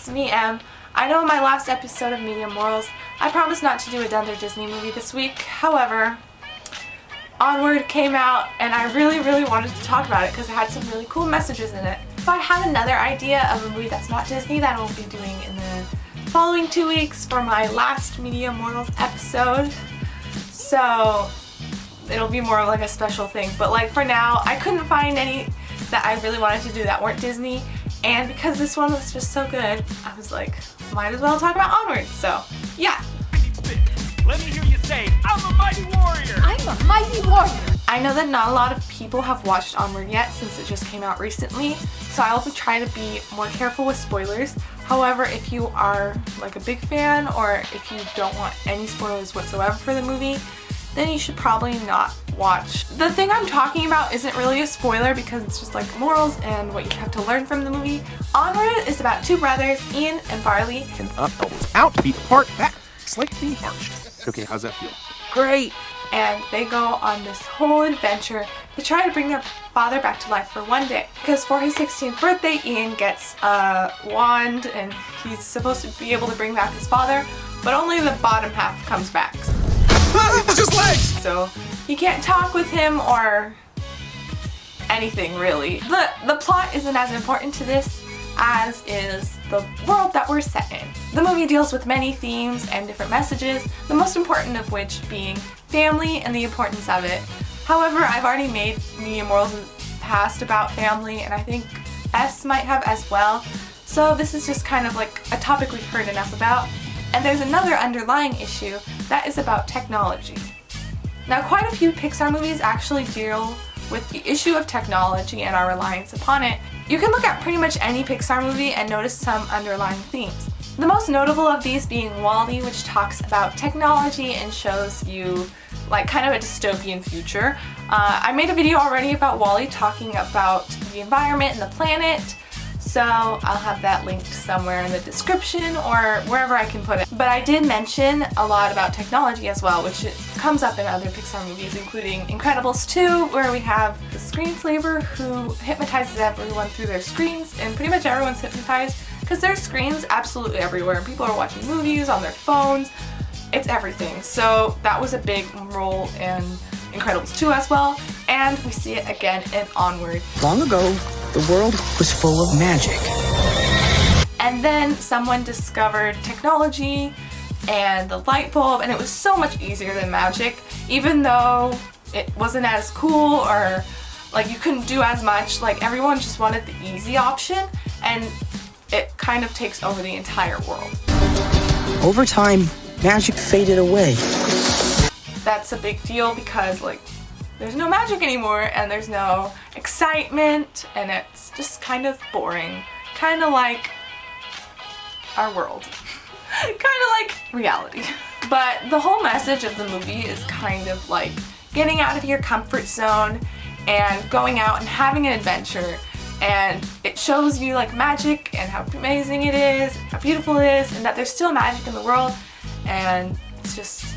it's me, Em. I know in my last episode of Media Morals, I promised not to do another Disney movie this week. However, Onward came out and I really wanted to talk about it because it had some really cool messages in it. So I have another idea of a movie that's not Disney that I'll be doing in the following 2 weeks for my last Media Morals episode. So it'll be more like a special thing. But like for now, I couldn't find any that I really wanted to do that weren't Disney. And because this one was just so good, I was like, might as well talk about Onward. So yeah. Let me hear you say, I'm a mighty warrior! I'm a mighty warrior! I know that not a lot of people have watched Onward yet since it just came out recently, so I'll try to be more careful with spoilers. However, if you are like a big fan or if you don't want any spoilers whatsoever for the movie, then you should probably not watch. The thing I'm talking about isn't really a spoiler because it's just like morals and what you have to learn from the movie. Onward is about two brothers, Ian and Barley. And out to be apart back. It's like being arched. Okay, how's that feel? Great! And they go on this whole adventure to try to bring their father back to life for one day. Because for his 16th birthday, Ian gets a wand and he's supposed to be able to bring back his father, but only the bottom half comes back. Just legs! So he can't talk with him or anything really. The plot isn't as important to this as is the world that we're set in. The movie deals with many themes and different messages, the most important of which being family and the importance of it. However, I've already made Media Morals in the past about family, and I think S might have as well. So this is just kind of like a topic we've heard enough about. And there's another underlying issue that is about technology. Now, quite a few Pixar movies actually deal with the issue of technology and our reliance upon it. You can look at pretty much any Pixar movie and notice some underlying themes. The most notable of these being WALL-E, which talks about technology and shows you like kind of a dystopian future. I made a video already about WALL-E talking about the environment and the planet, so I'll have that linked somewhere in the description or wherever I can put it. But I did mention a lot about technology as well, which comes up in other Pixar movies, including Incredibles 2, where we have the screenslaver who hypnotizes everyone through their screens, and pretty much everyone's hypnotized because there's screens absolutely everywhere. People are watching movies on their phones. It's everything. So that was a big role in Incredibles 2 as well, and we see it again in Onward. Long ago, the world was full of magic. And then someone discovered technology and the light bulb, and it was so much easier than magic, even though it wasn't as cool or like you couldn't do as much. Like everyone just wanted the easy option, and it kind of takes over the entire world. Over time, magic faded away. That's a big deal because like there's no magic anymore and there's no excitement and it's just kind of boring. Kind of like our world. Kind of like reality. But the whole message of the movie is kind of like getting out of your comfort zone and going out and having an adventure. And it shows you like magic and how amazing it is, how beautiful it is, and that there's still magic in the world. And it's just,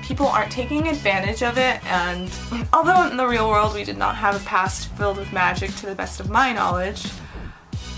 people aren't taking advantage of it. And although in the real world we did not have a past filled with magic to the best of my knowledge,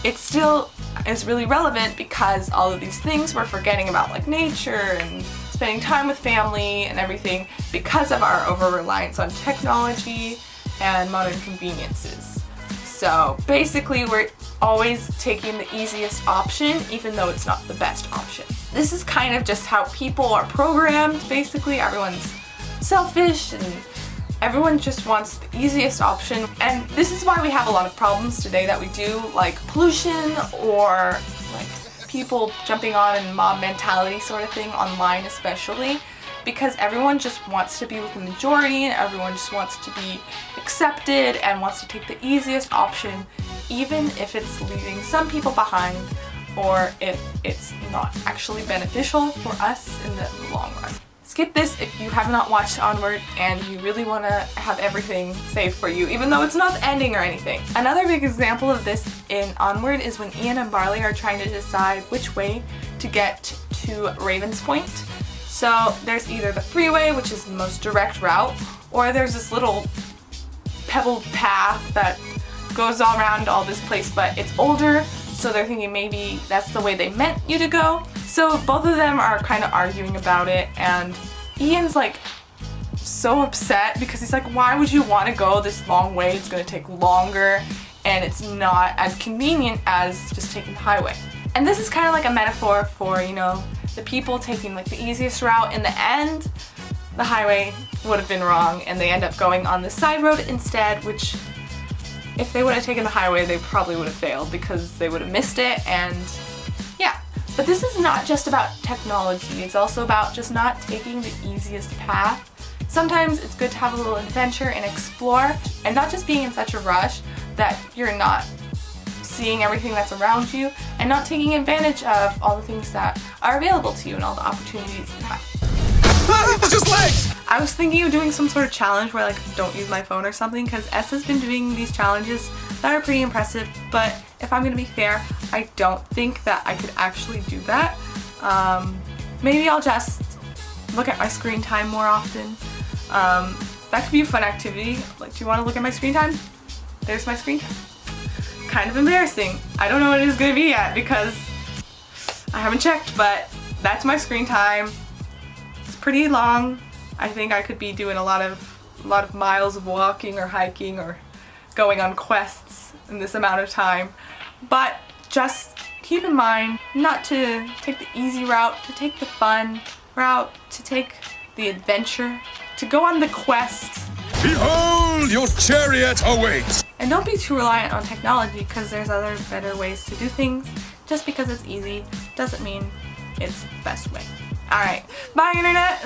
it still is really relevant because all of these things we're forgetting about, like nature and spending time with family and everything, because of our over-reliance on technology and modern conveniences. So basically we're always taking the easiest option even though it's not the best option. This is kind of just how people are programmed. Basically everyone's selfish and everyone just wants the easiest option, and this is why we have a lot of problems today that we do, like pollution or like people jumping on and mob mentality sort of thing online, especially because everyone just wants to be with the majority and everyone just wants to be accepted and wants to take the easiest option, even if it's leaving some people behind or if it's not actually beneficial for us in the long run. Skip this if you have not watched Onward and you really want to have everything saved for you, even though it's not the ending or anything. Another big example of this in Onward is when Ian and Barley are trying to decide which way to get to Raven's Point. So there's either the freeway, which is the most direct route, or there's this little pebbled path that goes all around all this place, but it's older, so they're thinking maybe that's the way they meant you to go. So both of them are kind of arguing about it, and Ian's like so upset because he's like, why would you want to go this long way? It's going to take longer and it's not as convenient as just taking the highway. And this is kind of like a metaphor for, you know, the people taking like the easiest route. In the end, the highway would have been wrong and they end up going on the side road instead, which if they would have taken the highway, they probably would have failed because they would have missed it. And yeah, but this is not just about technology. It's also about just not taking the easiest path. Sometimes it's good to have a little adventure and explore, and not just being in such a rush that you're not seeing everything that's around you and not taking advantage of all the things that are available to you and all the opportunities you have. Just legs! I was thinking of doing some sort of challenge where like don't use my phone or something, because S has been doing these challenges that are pretty impressive, but if I'm gonna be fair, I don't think that I could actually do that. Maybe I'll just look at my screen time more often. That could be a fun activity. Like, do you want to look at my screen time? There's my screen time. Kind of embarrassing. I don't know what it is going to be yet because I haven't checked, but that's my screen time. It's pretty long. I think I could be doing a lot of miles of walking or hiking or going on quests in this amount of time. But just keep in mind not to take the easy route, to take the fun route, to take the adventure, to go on the quest. Behold, your chariot awaits! And don't be too reliant on technology, because there's other better ways to do things. Just because it's easy doesn't mean it's the best way. Alright, bye internet!